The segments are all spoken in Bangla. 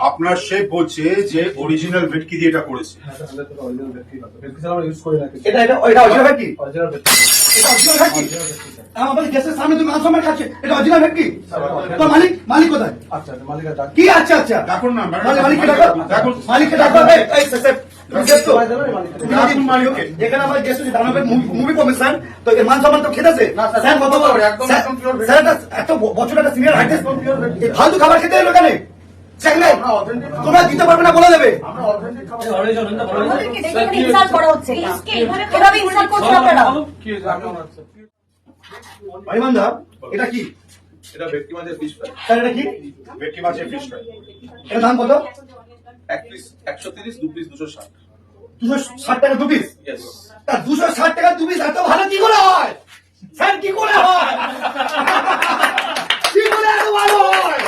আপনার শেফ বলছে যে অরিজিনাল ভেটকি দিয়ে এটা করেছে। এটা এটা এটা অরিজিনাল ভেটকি? এটা অরিজিনাল ভেটকি? আমাদের গ্যাসের সামনে তুমি মাংস মার খাচ্ছে, এটা অরিজিনাল ভেটকি? তো মালিক মালিক কোথায়? আচ্ছা মালিকের ডাক কি আচ্ছা আচ্ছা দেখুন না মালিককে ডাকো, দেখুন মালিককে ডাকো। এই সেফ মালিককে। এখানে আমার গেস্ট আছে দানাবে মুভি কমিশন, তো এর মান সম্মান তো খেতেছে স্যার কত বড় একদম স্যার এত বছর একটা সিনিয়র আর্টিস্ট ফালতু খাবার খেতে এলো কেন? চাইলে তোমরা দিতে পারবে না বলে দেবে। ভাইমান্দা এটা কি? এটা ভেটকি মাছের ফিশ ফ্রাই। স্যার এটা কি? ভেটকি মাছের ফিশ ফ্রাই। এর দাম কত? এক পিস 130, দু পিস 260। 260 টাকা দু পিস? ইয়েস। তা 260 টাকা দু পিস এত ভালো কি করে হয়? স্যার কি করে হয়? কি করে এত ভালো হয়?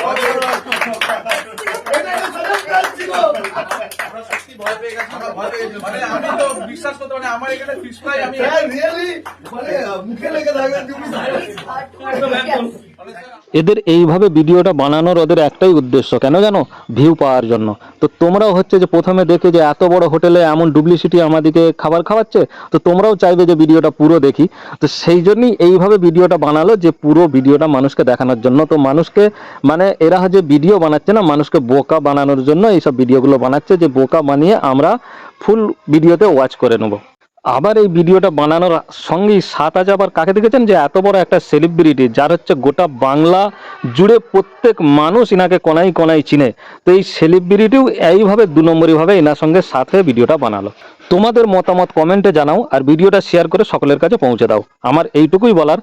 এটা তো চমৎকার ছিল। আমরা সত্যি ভয় পেয়ে গেছি, আমরা ভয় পেয়ে গেছি। মানে আমি তো বিশ্বাস করতে পারি না, আমার এখানে ফিশ ফ্রাই আমি স্যার রিয়েলি মানে মুখে লেগে থাকে দু পিস। এদের এইভাবে ভিডিওটা বানানোর ওদের একটাই উদ্দেশ্য, কেন জানো? ভিউ পাওয়ার জন্য। তো তোমরাও হচ্ছে যে প্রথমে দেখে যে এত বড় হোটেলে এমন ডুপ্লিসিটি আমাদেরকে খাবার খাওয়াচ্ছে, তো তোমরাও চাইবে যে ভিডিওটা পুরো দেখি। তো সেই জন্যই এইভাবে ভিডিওটা বানালো, যে পুরো ভিডিওটা মানুষকে দেখানোর জন্য। তো মানুষকে মানে এরা যে ভিডিও বানাচ্ছে না, মানুষকে বোকা বানানোর জন্য এইসব ভিডিওগুলো বানাচ্ছে, যে বোকা বানিয়ে আমরা ফুল ভিডিওতে ওয়াচ করে নেব। আবার এই ভিডিওটা বানানোর সঙ্গেই সাত আছে আবার কাকে দেখেছেন, যে এত বড় একটা সেলিব্রিটি যার হচ্ছে গোটা বাংলা জুড়ে প্রত্যেক মানুষ ইনাকে কোনায় কোনায় চিনে। তো এই সেলিব্রিটিও এইভাবে দু নম্বরীভাবে এনার সঙ্গে সাথে ভিডিওটা বানালো। তোমাদের মতামত কমেন্টে জানাও, আর ভিডিওটা শেয়ার করে সকলের কাছে পৌঁছে দাও। আমার এইটুকুই বলার।